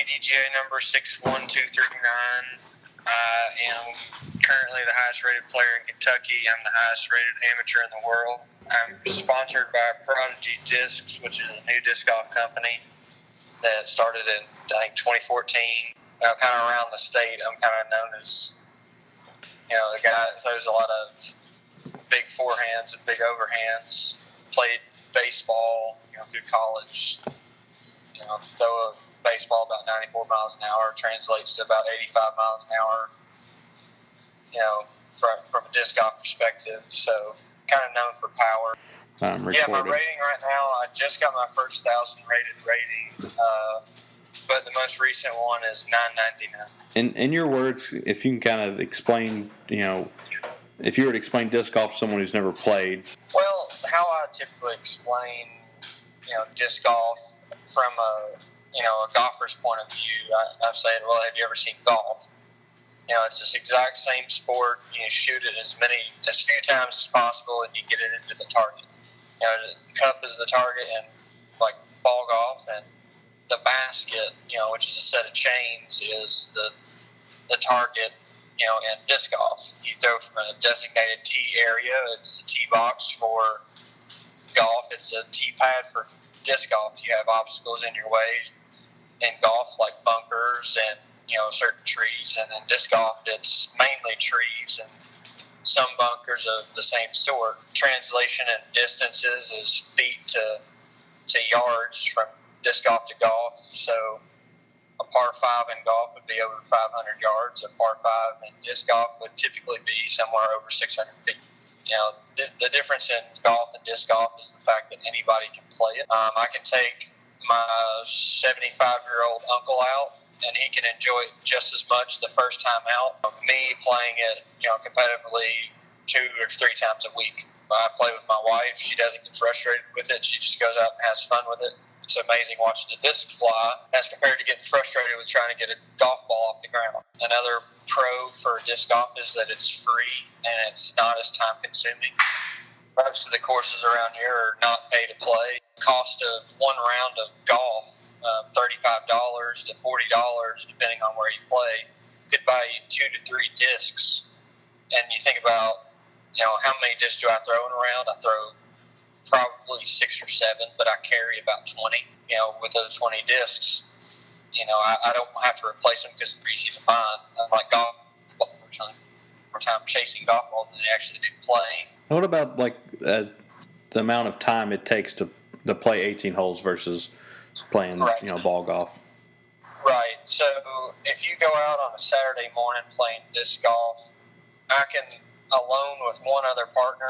PDGA number 61239. I am currently the highest rated player in Kentucky. I'm the highest rated amateur in the world. I'm sponsored by Prodigy Discs, which is a new disc golf company that started in, I think, 2014. Kind of around the state, I'm kind of known as, the guy that throws a lot of big forehands and big overhands. Played baseball, through college. Throw a baseball about 94 miles an hour, translates to about 85 miles an hour, from a disc golf perspective. So kind of known for power. Yeah, my rating right now, I just got my first 1,000 rated rating, but the most recent one is 999. In your words, if you can kind of explain, if you were to explain disc golf to someone who's never played. Well, how I typically explain, disc golf from a golfer's point of view, I've said, well, have you ever seen golf? It's this exact same sport. You shoot it as few times as possible, and you get it into the target. The cup is the target, and like ball golf, and the basket, which is a set of chains, is the target. In disc golf, you throw from a designated tee area. It's a tee box for golf. It's a tee pad for disc golf. You have obstacles in your way in golf, like bunkers and certain trees, and in disc golf, it's mainly trees and some bunkers of the same sort. Translation and distances is feet to yards from disc golf to golf. So a par 5 in golf would be over 500 yards. A par 5 in disc golf would typically be somewhere over 600 feet. The difference in golf and disc golf is the fact that anybody can play it. I can take my 75-year-old uncle out, and he can enjoy it just as much the first time out. Me playing it, competitively 2 or 3 times a week. I play with my wife. She doesn't get frustrated with it. She just goes out and has fun with it. It's amazing watching the disc fly as compared to getting frustrated with trying to get a golf ball off the ground. Another pro for disc golf is that it's free and it's not as time consuming. Most of the courses around here are not pay to play. The cost of one round of golf, $35 to $40, depending on where you play, could buy you 2 to 3 discs. And you think about, how many discs do I throw in a round? I throw probably 6 or 7, but I carry about 20. With those 20 discs, I don't have to replace them because they're easy to find. Like golf, more time chasing golf balls than they actually do playing. What about the amount of time it takes to play 18 holes versus playing, ball golf? Right. So if you go out on a Saturday morning playing disc golf, I can, alone with one other partner,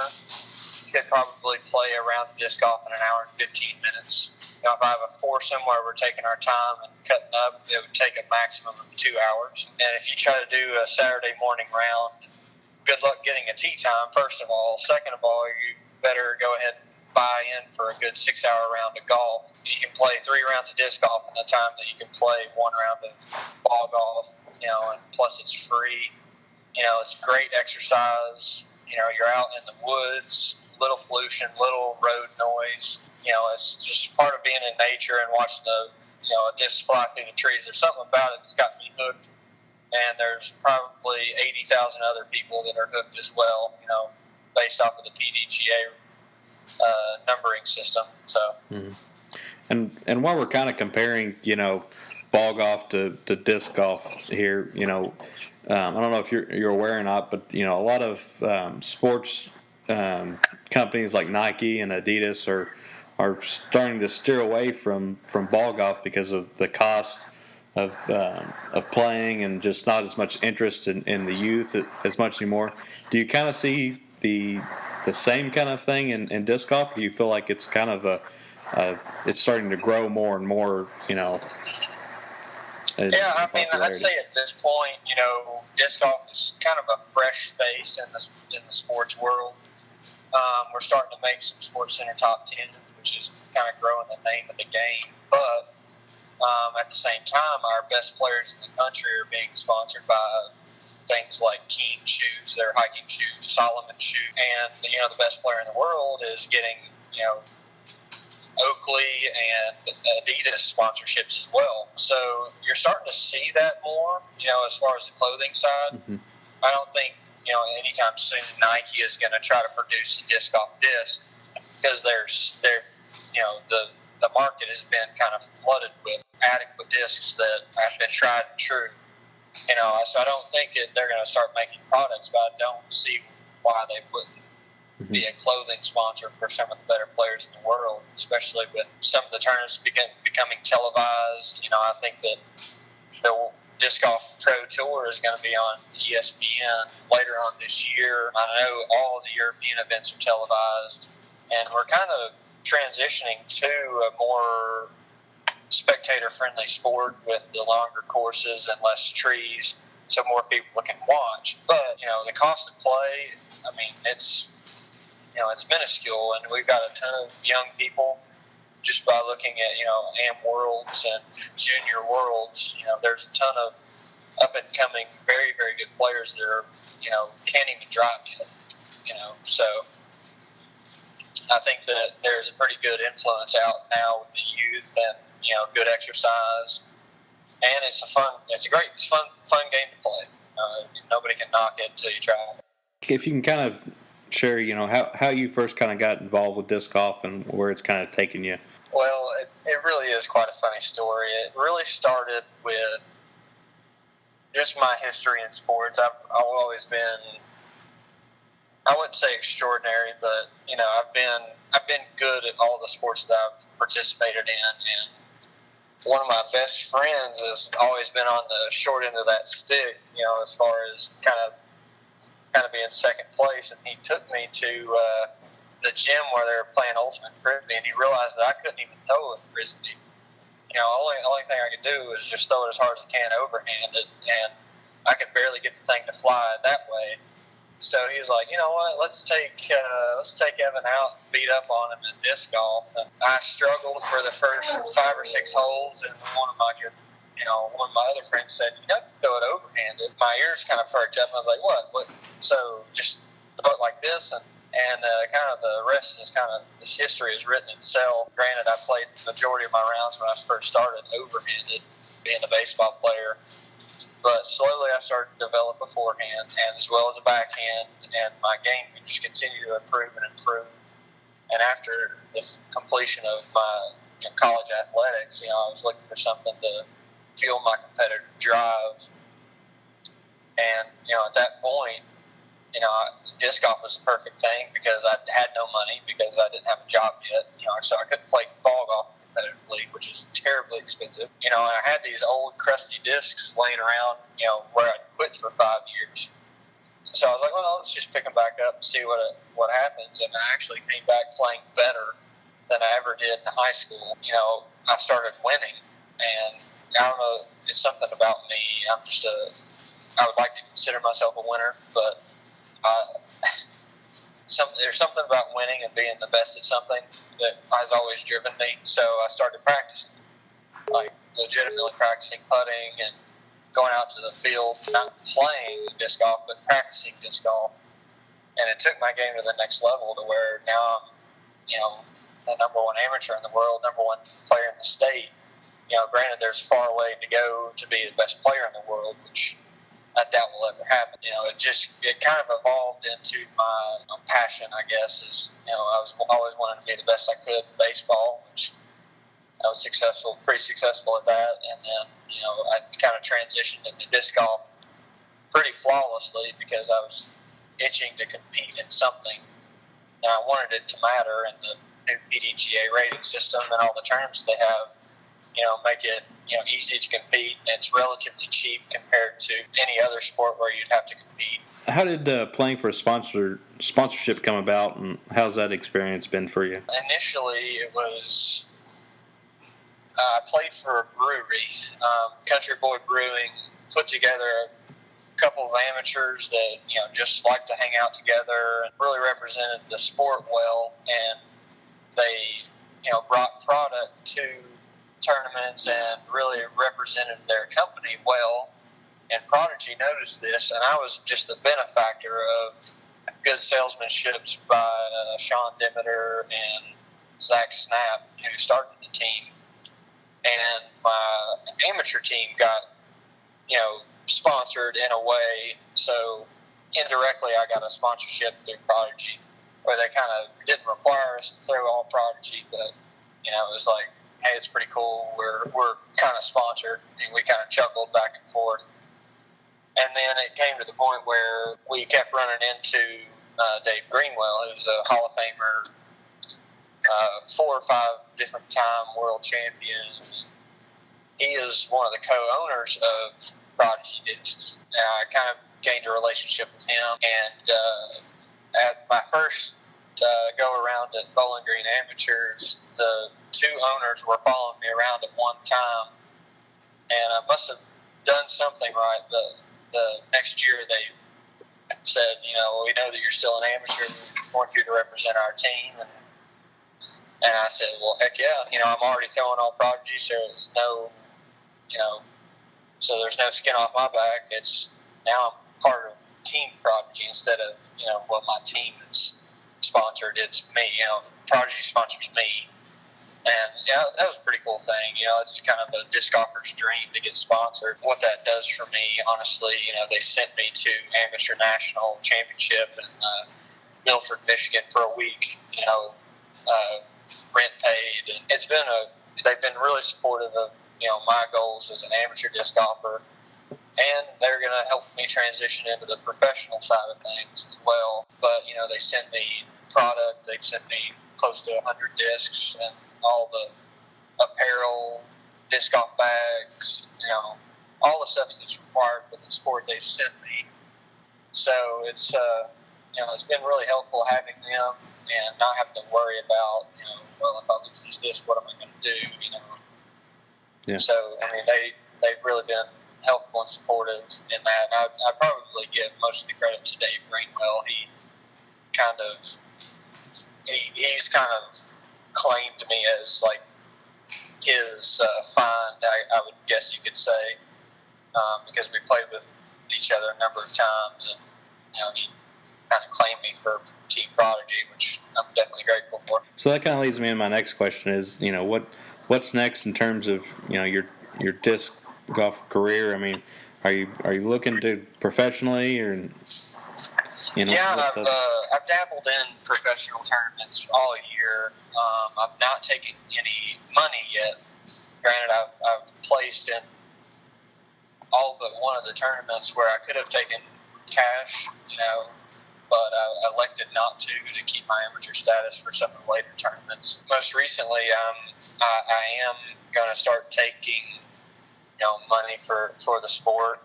could probably play around disc golf in an hour and 15 minutes. If I have a foursome where we're taking our time and cutting up, it would take a maximum of 2 hours. And if you try to do a Saturday morning round, good luck getting a tee time, first of all. Second of all, you better go ahead and buy in for a good 6-hour round of golf. You can play 3 rounds of disc golf in the time that you can play 1 round of ball golf, and plus it's free. It's great exercise. You're out in the woods, little pollution, little road noise. It's just part of being in nature and watching a disc fly through the trees. There's something about it that's got me hooked. And there's probably 80,000 other people that are hooked as well, based off of the PDGA numbering system. So, and while we're kind of comparing, ball golf to disc golf here, I don't know if you're aware or not, but a lot of sports companies like Nike and Adidas are starting to steer away from ball golf because of the cost of playing and just not as much interest in the youth as much anymore. Do you kind of see the same kind of thing in disc golf? Or do you feel like it's kind of it's starting to grow more and more? I'd say at this point, disc golf is kind of a fresh face in the sports world. We're starting to make some Sports Center top 10, which is kind of growing the name of the game. But at the same time, our best players in the country are being sponsored by things like Keen shoes, their hiking shoes, Solomon shoes, and the best player in the world is getting Oakley and Adidas sponsorships as well. So you're starting to see that more, as far as the clothing side. Mm-hmm. I don't think, anytime soon Nike is going to try to produce a disc golf disc, because the market has been kind of flooded with adequate discs that have been tried and true. So I don't think they're going to start making products, but I don't see why they wouldn't be a clothing sponsor for some of the better players in the world, especially with some of the tournaments becoming televised. I think that the Disc Golf Pro Tour is going to be on ESPN later on this year. I know all of the European events are televised, and we're kind of transitioning to a more spectator-friendly sport with the longer courses and less trees, so more people can watch. But the cost of play, it's minuscule, and we've got a ton of young people. Just by looking at AM Worlds and Junior Worlds, there's a ton of up and coming, very, very good players that are, can't even drive yet. So I think that there's a pretty good influence out now with the youth and good exercise, and it's a fun game to play. Nobody can knock it until you try it. If you can kind of share, how you first kind of got involved with disc golf and where it's kind of taken you. Well, it really is quite a funny story. It really started with just my history in sports. I've always been, I wouldn't say extraordinary, but I've been good at all the sports that I've participated in, and one of my best friends has always been on the short end of that stick, as far as kind of being second place, and he took me to the gym where they were playing ultimate frisbee, and he realized that I couldn't even throw a frisbee. Only thing I could do was just throw it as hard as I can overhanded, and I could barely get the thing to fly that way. So he was like, you know what, let's take Evan out and beat up on him in disc golf. And I struggled for the first 5 or 6 holes, and one of my other friends said, throw it overhanded. My ears kind of perked up, and I was like, what? So just throw it like this, and kind of the rest is this history is written itself. Granted, I played the majority of my rounds when I first started overhanded, being a baseball player. But slowly I started to develop a forehand and as well as a backhand, and my game just continued to improve and improve. And after the completion of my college athletics, I was looking for something to fuel my competitive drive. And, at that point, disc golf was the perfect thing because I had no money because I didn't have a job yet. So I couldn't play ball golf competitively, which is terribly expensive. And I had these old crusty discs laying around, where I'd quit for 5 years. So I was like, well, let's just pick them back up and see what happens. And I actually came back playing better than I ever did in high school. I started winning, and I don't know, it's something about me. I would like to consider myself a winner, but there's something about winning and being the best at something that has always driven me. So I started practicing, like legitimately practicing putting and going out to the field, not playing disc golf, but practicing disc golf. And it took my game to the next level to where now I'm, the number one amateur in the world, number one player in the state. Granted, there's far away to go to be the best player in the world, which I doubt will ever happen. It kind of evolved into my passion, I guess. I was always wanting to be the best I could in baseball, which I was pretty successful at that. And then, I kind of transitioned into disc golf pretty flawlessly because I was itching to compete in something, and I wanted it to matter. And the new PDGA rating system and all the terms they have, make it easy to compete, and it's relatively cheap compared to any other sport where you'd have to compete. How did playing for a sponsorship come about, and how's that experience been for you? Initially, it was I played for a brewery, Country Boy Brewing, put together a couple of amateurs that just like to hang out together and really represented the sport well, and they brought product to tournaments and really represented their company well. And Prodigy noticed this, and I was just the benefactor of good salesmanship by Sean Demeter and Zach Snap, who started the team, and my amateur team got, sponsored in a way. So indirectly, I got a sponsorship through Prodigy, where they kind of didn't require us to throw all Prodigy, but it was like, hey, it's pretty cool. We're kind of sponsored, and we kind of chuckled back and forth. And then it came to the point where we kept running into Dave Greenwell, who's a Hall of Famer, 4 or 5 different time world champion. He is one of the co-owners of Prodigy Discs. I kind of gained a relationship with him, and at my first go around at Bowling Green Amateurs, the 2 owners were following me around at one time, and I must have done something right. The next year they said, we know that you're still an amateur. We want you to represent our team. And I said, well, heck yeah. I'm already throwing all Prodigy, so there's no, so there's no skin off my back. It's now I'm part of Team Prodigy instead of, what my team is sponsored. It's me. Prodigy sponsors me. And that was a pretty cool thing. It's kind of a disc golfer's dream to get sponsored. What that does for me, honestly, they sent me to Amateur National Championship in Milford, Michigan for a week. Rent paid, and they've been really supportive of my goals as an amateur disc golfer, and they're going to help me transition into the professional side of things as well. But they sent me product. They sent me close to 100 discs and all the apparel, disc golf bags, all the stuff that's required for the sport they've sent me. So it's it's been really helpful having them and not having to worry about well, if I lose this disc, what am I going to do? Yeah. So they've really been helpful and supportive in that. I probably give most of the credit to Dave Greenwell. He's kind of claimed me as like his find, I would guess you could say, because we played with each other a number of times, and he kind of claimed me for Team Prodigy, which I'm definitely grateful for. So that kind of leads me to my next question: is what's next in terms of your disc golf career? I mean, are you looking to professionally or? I've dabbled in professional tournaments all year. I've not taken any money yet. Granted, I've placed in all but one of the tournaments where I could have taken cash, but I elected not to keep my amateur status for some of the later tournaments. Most recently, I am going to start taking, money for the sport,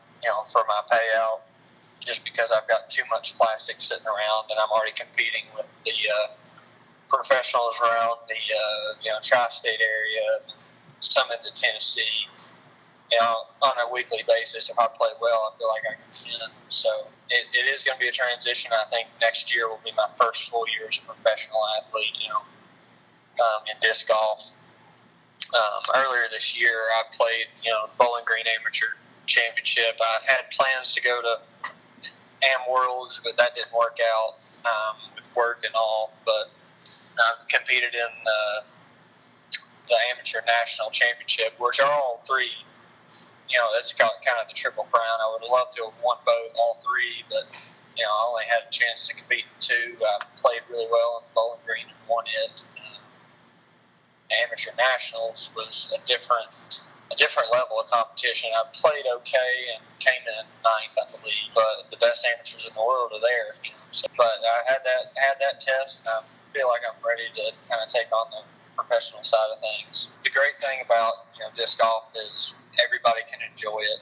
for my payout, just because I've got too much plastic sitting around, and I'm already competing with the professionals around the tri-state area, some into Tennessee. On a weekly basis, if I play well, I feel like I can win. So it is going to be a transition. I think next year will be my first full year as a professional athlete, in disc golf. Earlier this year, I played, Bowling Green Amateur Championship. I had plans to go to Am Worlds, but that didn't work out with work and all. But I competed in the Amateur National Championship, which are all 3. That's kind of the Triple Crown. I would love to have won all 3, but I only had a chance to compete in 2. I played really well in Bowling Green and won it. Amateur Nationals was a different level of competition. I played okay and came in 9th, I believe, but the best amateurs in the world are there. But I had that test, and I feel like I'm ready to kind of take on the professional side of things. The great thing about disc golf is everybody can enjoy it.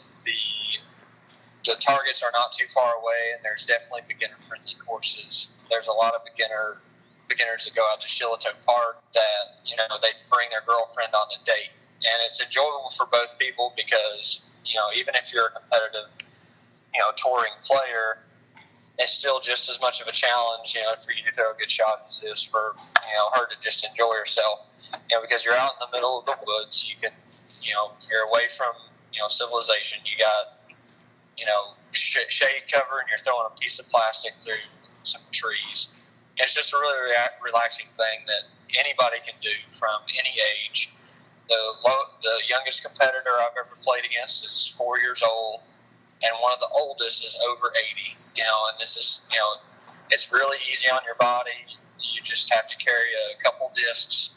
The targets are not too far away, and there's definitely beginner-friendly courses. There's a lot of beginners that go out to Shiloh Park that they bring their girlfriend on a date, and it's enjoyable for both people because even if you're a competitive touring player, it's still just as much of a challenge for you to throw a good shot as it is for her to just enjoy herself, because you're out in the middle of the woods. You can you're away from civilization. You got shade cover, and you're throwing a piece of plastic through some trees. It's just a really relaxing thing that anybody can do from any age. The youngest competitor I've ever played against is 4 years old, and one of the oldest is over 80. And this is, it's really easy on your body. You just have to carry a couple discs,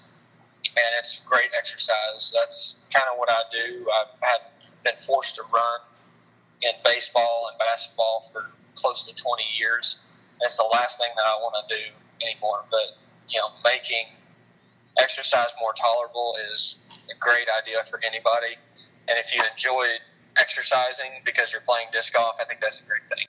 and it's great exercise. That's kind of what I do. I've been forced to run in baseball and basketball for close to 20 years. It's the last thing that I want to do anymore. But, making exercise more tolerable is a great idea for anybody. And if you enjoyed exercising because you're playing disc golf, I think that's a great thing.